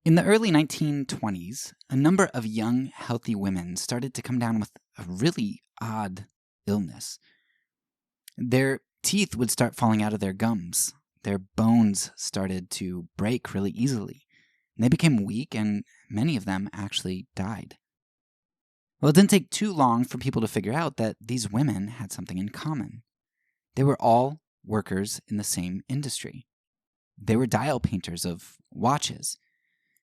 In the early 1920s, a number of young, healthy women started to come down with a really odd illness. Their teeth would start falling out of their gums. Their bones started to break really easily. And they became weak, and many of them actually died. Well, it didn't take too long for people to figure out that these women had something in common. They were all workers in the same industry. They were dial painters of watches.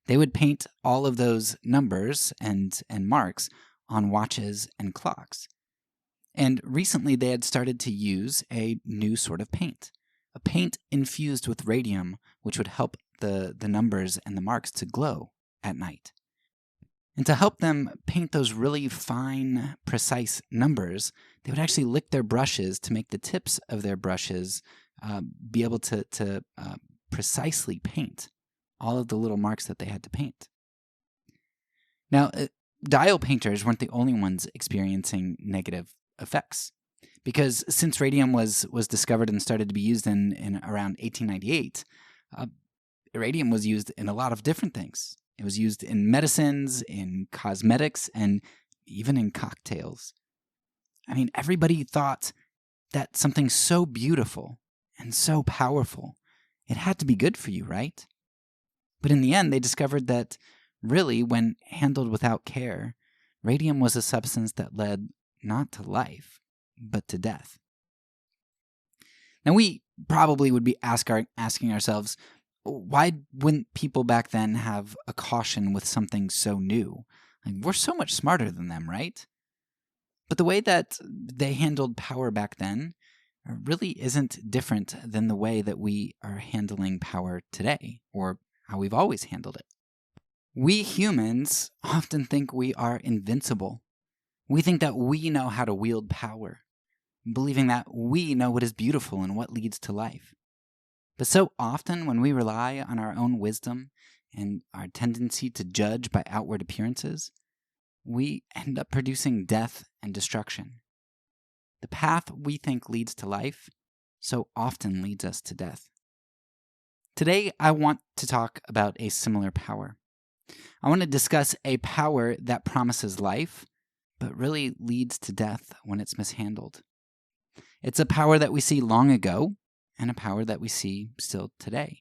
They would paint all of those numbers and marks on watches and clocks. And recently they had started to use a new sort of paint, a paint infused with radium, which would help the numbers and the marks to glow at night. And to help them paint those really fine, precise numbers, they would actually lick their brushes to make the tips of their brushes be able to precisely paint all of the little marks that they had to paint. Now, dial painters weren't the only ones experiencing negative effects, because since radium was discovered and started to be used in around 1898, radium was used in a lot of different things. It was used in medicines, in cosmetics, and even in cocktails. I mean, everybody thought that something so beautiful and so powerful, it had to be good for you, right? But in the end, they discovered that really, when handled without care, radium was a substance that led not to life, but to death. Now, we probably would be asking ourselves, why wouldn't people back then have a caution with something so new? Like, we're so much smarter than them, right? But the way that they handled power back then really isn't different than the way that we are handling power today, or how we've always handled it. We humans often think we are invincible. We think that we know how to wield power, believing that we know what is beautiful and what leads to life. But so often when we rely on our own wisdom and our tendency to judge by outward appearances, we end up producing death and destruction. The path we think leads to life so often leads us to death. Today, I want to talk about a similar power. I want to discuss a power that promises life, but really leads to death when it's mishandled. It's a power that we see long ago, and a power that we see still today.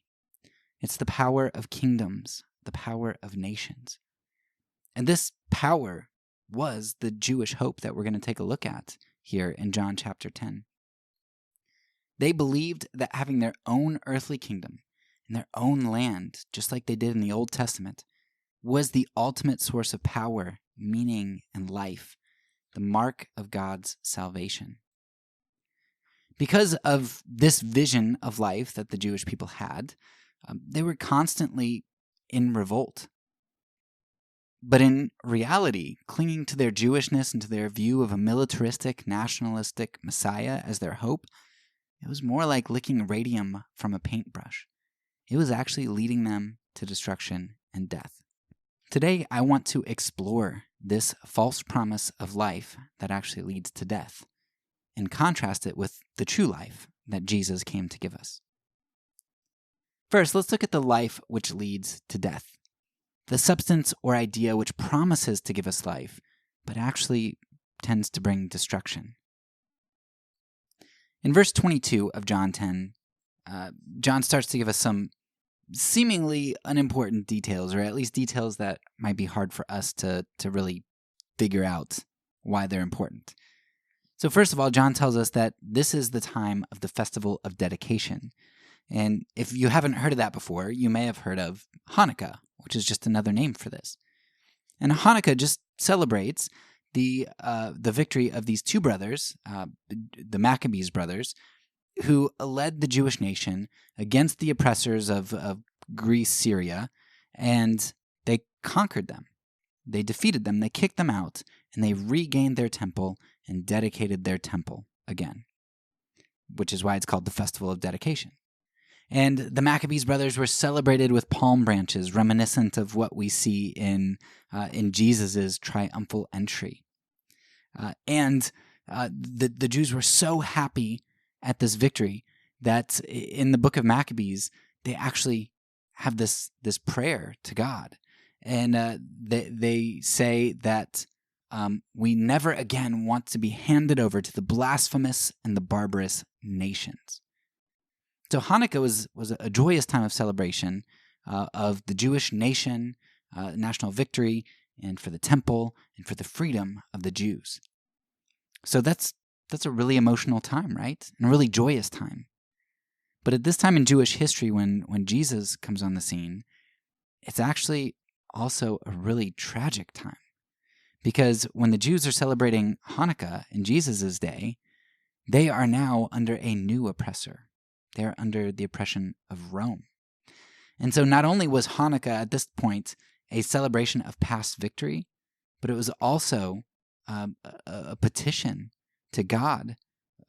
It's the power of kingdoms, the power of nations. And this power was the Jewish hope that we're going to take a look at here in John chapter 10. They believed that having their own earthly kingdom and their own land, just like they did in the Old Testament, was the ultimate source of power, meaning, and life, the mark of God's salvation. Because of this vision of life that the Jewish people had, they were constantly in revolt. But in reality, clinging to their Jewishness and to their view of a militaristic, nationalistic Messiah as their hope, it was more like licking radium from a paintbrush. It was actually leading them to destruction and death. Today, I want to explore this false promise of life that actually leads to death, and contrast it with the true life that Jesus came to give us. First, let's look at the life which leads to death, the substance or idea which promises to give us life, but actually tends to bring destruction. In verse 22 of John 10, John starts to give us some seemingly unimportant details, or at least details that might be hard for us to really figure out why they're important. So first of all, John tells us that this is the time of the festival of dedication. And if you haven't heard of that before, you may have heard of Hanukkah, which is just another name for this. And Hanukkah just celebrates the victory of these two brothers, the Maccabees brothers, who led the Jewish nation against the oppressors of Greece, Syria, and they conquered them. They defeated them, they kicked them out, and they regained their temple and dedicated their temple again, which is why it's called the Festival of Dedication. And the Maccabees brothers were celebrated with palm branches, reminiscent of what we see in Jesus' triumphal entry. The Jews were so happy at this victory that in the book of Maccabees, they actually have this prayer to God, and they say that we never again want to be handed over to the blasphemous and the barbarous nations. So Hanukkah was a joyous time of celebration of the Jewish nation, national victory, and for the temple, and for the freedom of the Jews. So that's a really emotional time, right? And a really joyous time. But at this time in Jewish history, when Jesus comes on the scene, it's actually also a really tragic time. Because when the Jews are celebrating Hanukkah in Jesus' day, they are now under a new oppressor. They are under the oppression of Rome. And so not only was Hanukkah at this point a celebration of past victory, but it was also a petition to God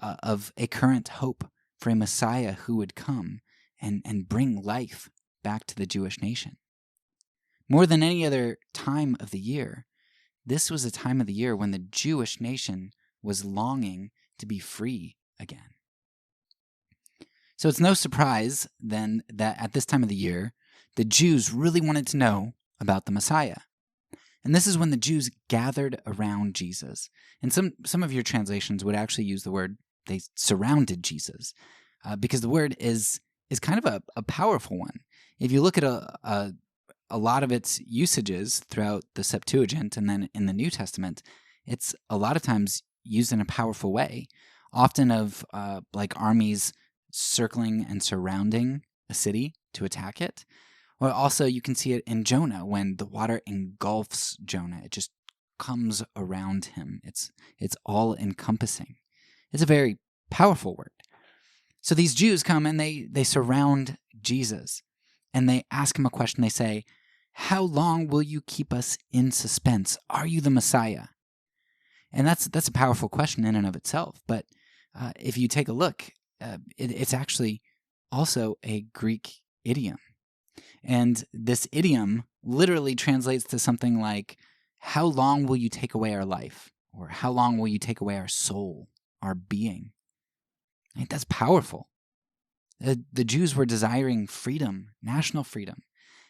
of a current hope for a Messiah who would come and bring life back to the Jewish nation. More than any other time of the year, this was a time of the year when the Jewish nation was longing to be free again. So it's no surprise, then, that at this time of the year, the Jews really wanted to know about the Messiah. And this is when the Jews gathered around Jesus. And some of your translations would actually use the word, they surrounded Jesus, because the word is kind of a powerful one. If you look at a lot of its usages throughout the Septuagint and then in the New Testament, it's a lot of times used in a powerful way, often of like armies circling and surrounding a city to attack it. Or also you can see it in Jonah when the water engulfs Jonah. It just comes around him. It's all encompassing. It's a very powerful word. So these Jews come and they surround Jesus and they ask him a question. They say, "How long will you keep us in suspense? Are you the Messiah?" And that's a powerful question in and of itself. But if you take a look, it's actually also a Greek idiom. And this idiom literally translates to something like, "How long will you take away our life?" Or "How long will you take away our soul, our being?" I think that's powerful. The Jews were desiring freedom, national freedom.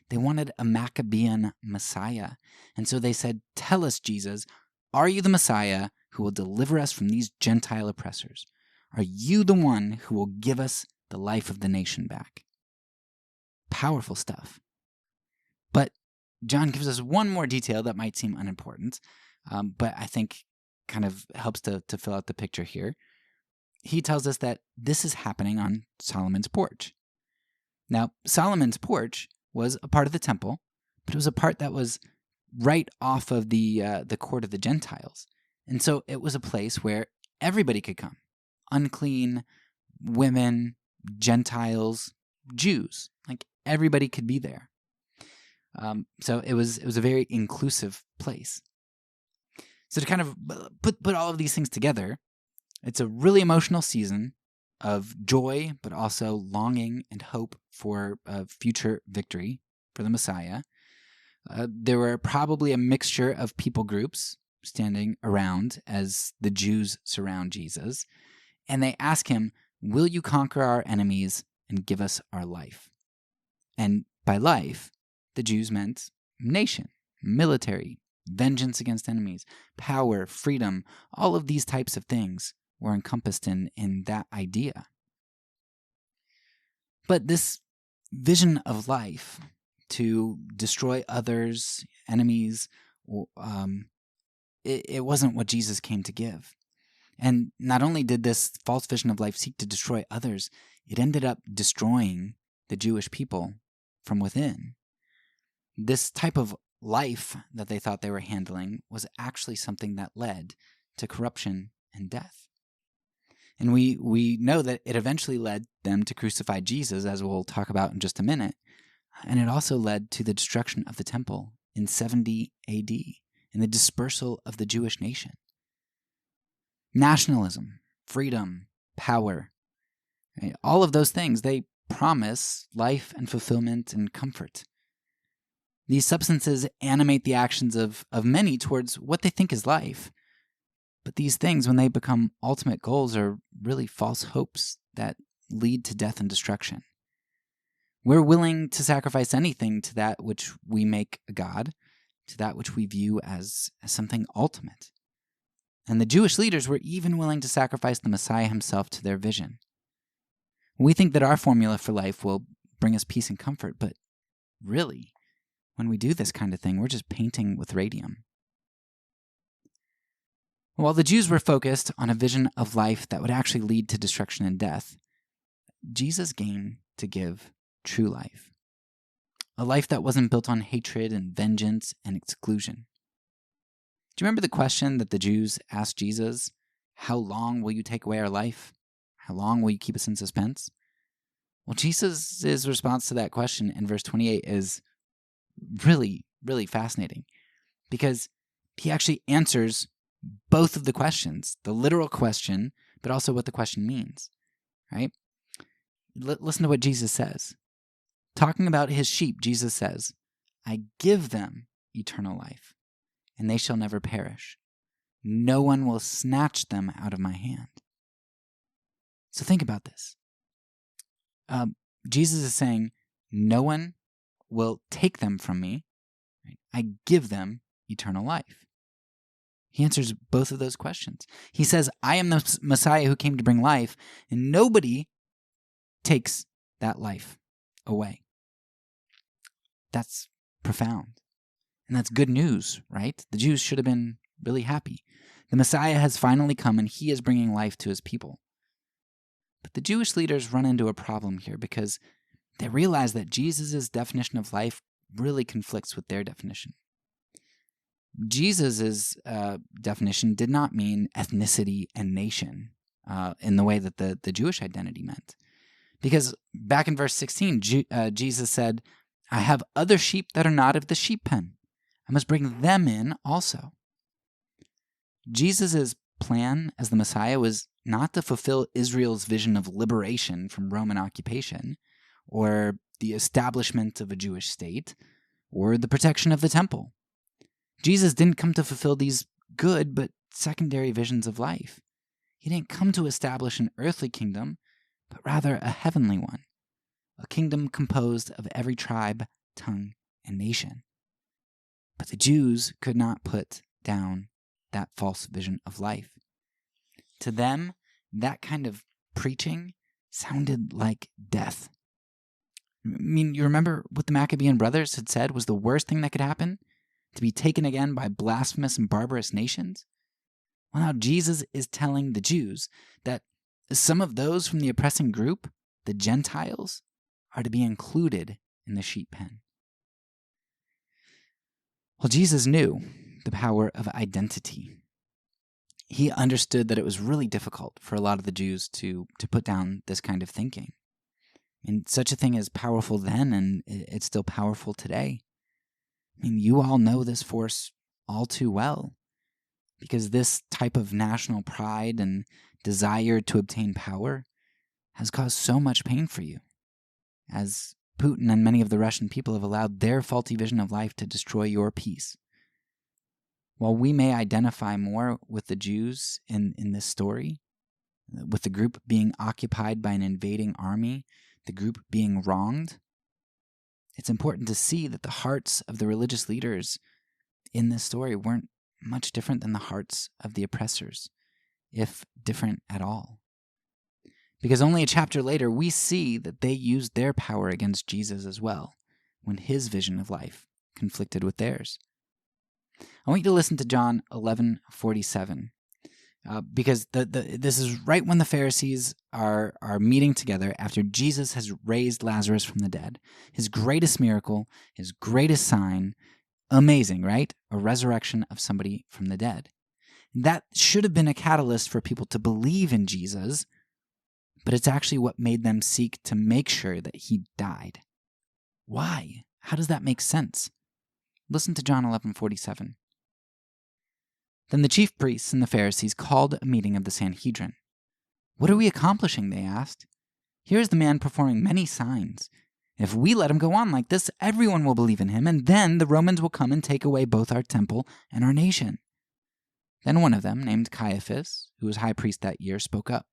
They wanted a Maccabean Messiah. And so they said, "Tell us, Jesus, are you the Messiah who will deliver us from these Gentile oppressors? Are you the one who will give us the life of the nation back?" Powerful stuff. But John gives us one more detail that might seem unimportant, but I think kind of helps to fill out the picture here. He tells us that this is happening on Solomon's porch. Now, Solomon's porch was a part of the temple, but it was a part that was right off of the court of the Gentiles. And so it was a place where everybody could come. Unclean, women, Gentiles, Jews. Like everybody could be there. So it was a very inclusive place. So to kind of put all of these things together, it's a really emotional season of joy, but also longing and hope for future victory for the Messiah. There were probably a mixture of people groups standing around as the Jews surround Jesus, and they ask him, "Will you conquer our enemies and give us our life?" And by life, the Jews meant nation, military, vengeance against enemies, power, freedom. All of these types of things were encompassed in that idea. But this vision of life to destroy others, enemies, it wasn't what Jesus came to give. And not only did this false vision of life seek to destroy others, it ended up destroying the Jewish people from within. This type of life that they thought they were handling was actually something that led to corruption and death. And we know that it eventually led them to crucify Jesus, as we'll talk about in just a minute. And it also led to the destruction of the temple in 70 AD and the dispersal of the Jewish nation. Nationalism, freedom, power, right? All of those things, they promise life and fulfillment and comfort. These substances animate the actions of many towards what they think is life. But these things, when they become ultimate goals, are really false hopes that lead to death and destruction. We're willing to sacrifice anything to that which we make a god, to that which we view as something ultimate. And the Jewish leaders were even willing to sacrifice the Messiah himself to their vision. We think that our formula for life will bring us peace and comfort, but really, when we do this kind of thing, we're just painting with radium. While the Jews were focused on a vision of life that would actually lead to destruction and death, Jesus came to give true life. A life that wasn't built on hatred and vengeance and exclusion. Do you remember the question that the Jews asked Jesus? How long will you take away our life? How long will you keep us in suspense? Well, Jesus' response to that question in verse 28 is really, really fascinating, because he actually answers both of the questions, the literal question, but also what the question means, right? Listen to what Jesus says. Talking about his sheep, Jesus says, I give them eternal life, and they shall never perish. No one will snatch them out of my hand. So think about this. Jesus is saying, no one will take them from me. Right? I give them eternal life. He answers both of those questions. He says, I am the Messiah who came to bring life, and nobody takes that life away. That's profound. And that's good news, right? The Jews should have been really happy. The Messiah has finally come, and he is bringing life to his people. But the Jewish leaders run into a problem here because they realize that Jesus' definition of life really conflicts with their definition. Jesus' definition did not mean ethnicity and nation in the way that the Jewish identity meant. Because back in verse 16, Jesus said, I have other sheep that are not of the sheep pen. I must bring them in also. Jesus' plan as the Messiah was not to fulfill Israel's vision of liberation from Roman occupation, or the establishment of a Jewish state, or the protection of the temple. Jesus didn't come to fulfill these good but secondary visions of life. He didn't come to establish an earthly kingdom, but rather a heavenly one, a kingdom composed of every tribe, tongue, and nation. But the Jews could not put down that false vision of life. To them, that kind of preaching sounded like death. I mean, you remember what the Maccabean brothers had said was the worst thing that could happen? To be taken again by blasphemous and barbarous nations? Well, now Jesus is telling the Jews that some of those from the oppressing group, the Gentiles, are to be included in the sheep pen. Well, Jesus knew the power of identity. He understood that it was really difficult for a lot of the Jews to put down this kind of thinking. And such a thing is powerful then, and it's still powerful today. I mean, you all know this force all too well, because this type of national pride and desire to obtain power has caused so much pain for you, as Putin and many of the Russian people have allowed their faulty vision of life to destroy your peace. While we may identify more with the Jews in this story, with the group being occupied by an invading army, the group being wronged, it's important to see that the hearts of the religious leaders in this story weren't much different than the hearts of the oppressors, if different at all. Because only a chapter later, we see that they used their power against Jesus as well, when his vision of life conflicted with theirs. I want you to listen to John 11:47, because this is right when the Pharisees are meeting together after Jesus has raised Lazarus from the dead. His greatest miracle, his greatest sign, amazing, right? A resurrection of somebody from the dead. That should have been a catalyst for people to believe in Jesus, but it's actually what made them seek to make sure that he died. Why? How does that make sense? Listen to John 11:47. Then the chief priests and the Pharisees called a meeting of the Sanhedrin. What are we accomplishing? They asked. Here is the man performing many signs. If we let him go on like this, everyone will believe in him, and then the Romans will come and take away both our temple and our nation. Then one of them, named Caiaphas, who was high priest that year, spoke up.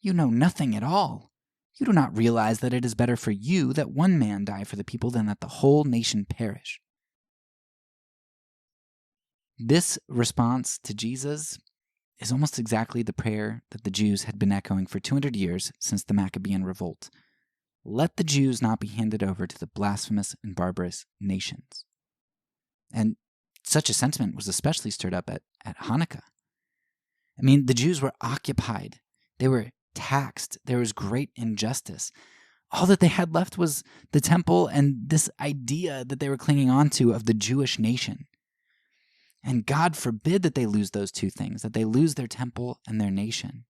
You know nothing at all. You do not realize that it is better for you that one man die for the people than that the whole nation perish." This response to Jesus is almost exactly the prayer that the Jews had been echoing for 200 years since the Maccabean revolt. Let the Jews not be handed over to the blasphemous and barbarous nations. And such a sentiment was especially stirred up at Hanukkah. I mean, the Jews were occupied. They were taxed. There was great injustice. All that they had left was the temple and this idea that they were clinging on to of the Jewish nation. And God forbid that they lose those two things, that they lose their temple and their nation.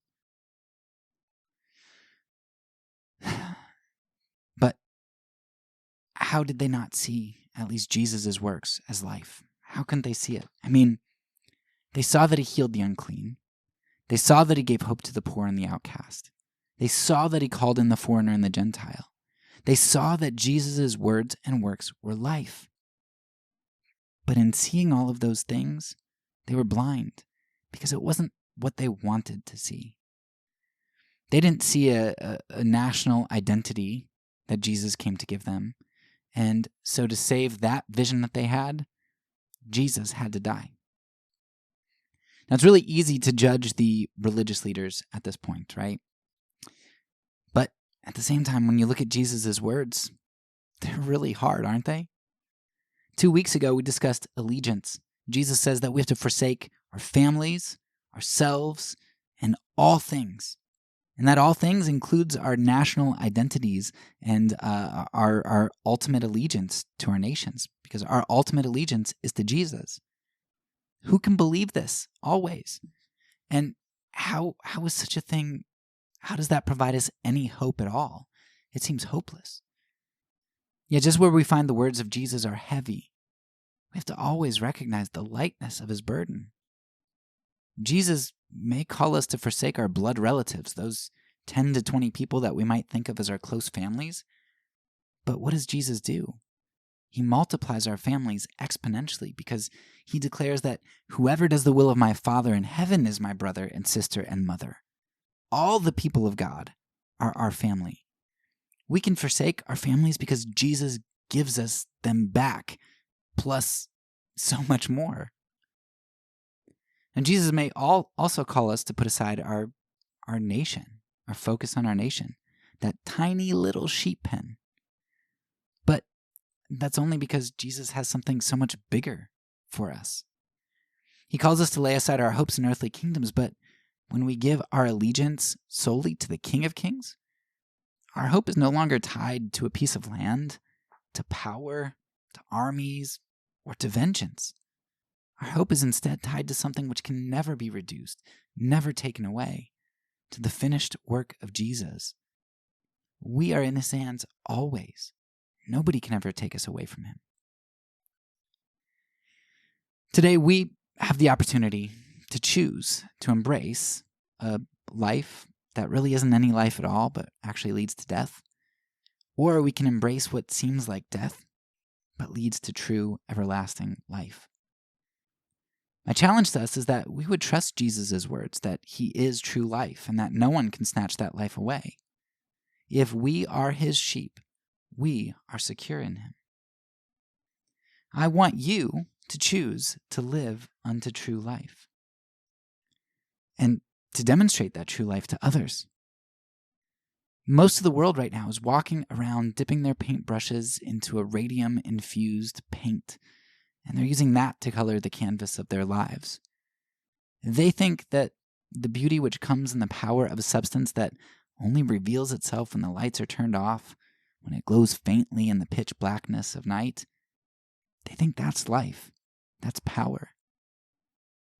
But how did they not see at least Jesus' works as life? How couldn't they see it? I mean, they saw that he healed the unclean. They saw that he gave hope to the poor and the outcast. They saw that he called in the foreigner and the Gentile. They saw that Jesus' words and works were life. But in seeing all of those things, they were blind because it wasn't what they wanted to see. They didn't see a national identity that Jesus came to give them. And so to save that vision that they had, Jesus had to die. Now, it's really easy to judge the religious leaders at this point, right? But at the same time, when you look at Jesus' words, they're really hard, aren't they? 2 weeks ago, we discussed allegiance. Jesus says that we have to forsake our families, ourselves, and all things. And that all things includes our national identities and our ultimate allegiance to our nations, because our ultimate allegiance is to Jesus. Who can believe this? Always. And how is such a thing, how does that provide us any hope at all? It seems hopeless. Yet just where we find the words of Jesus are heavy, we have to always recognize the lightness of his burden. Jesus may call us to forsake our blood relatives, those 10 to 20 people that we might think of as our close families. But what does Jesus do? He multiplies our families exponentially because he declares that whoever does the will of my Father in heaven is my brother and sister and mother. All the people of God are our family. We can forsake our families because Jesus gives us them back, plus so much more. And Jesus may also call us to put aside our nation, our focus on our nation, that tiny little sheep pen. But that's only because Jesus has something so much bigger for us. He calls us to lay aside our hopes in earthly kingdoms, but when we give our allegiance solely to the King of Kings, our hope is no longer tied to a piece of land, to power, to armies, or to vengeance. Our hope is instead tied to something which can never be reduced, never taken away, to the finished work of Jesus. We are in his hands always. Nobody can ever take us away from him. Today, we have the opportunity to choose to embrace a life that really isn't any life at all, but actually leads to death. Or we can embrace what seems like death, but leads to true, everlasting life. My challenge to us is that we would trust Jesus' words, that he is true life, and that no one can snatch that life away. If we are his sheep, we are secure in him. I want you to choose to live unto true life, and to demonstrate that true life to others. Most of the world right now is walking around dipping their paintbrushes into a radium-infused paint, and they're using that to color the canvas of their lives. They think that the beauty which comes in the power of a substance that only reveals itself when the lights are turned off, when it glows faintly in the pitch blackness of night, they think that's life, that's power.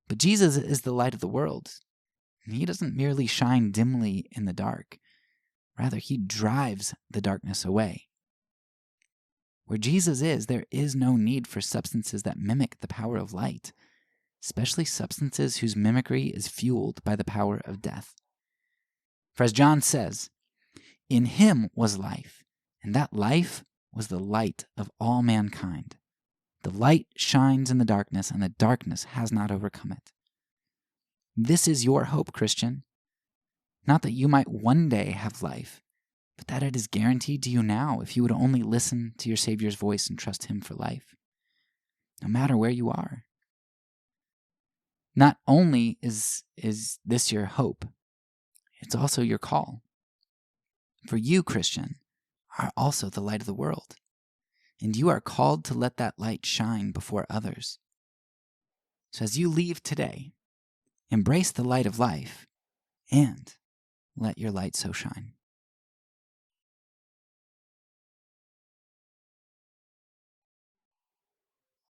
But Jesus is the light of the world, and he doesn't merely shine dimly in the dark. Rather, he drives the darkness away. Where Jesus is, there is no need for substances that mimic the power of light, especially substances whose mimicry is fueled by the power of death. For as John says, in him was life, and that life was the light of all mankind. The light shines in the darkness, and the darkness has not overcome it. This is your hope, Christian. Not that you might one day have life, but that it is guaranteed to you now if you would only listen to your Savior's voice and trust Him for life, no matter where you are. Not only is this your hope, it's also your call. For you, Christian, are also the light of the world, and you are called to let that light shine before others. So as you leave today, embrace the light of life and let your light so shine.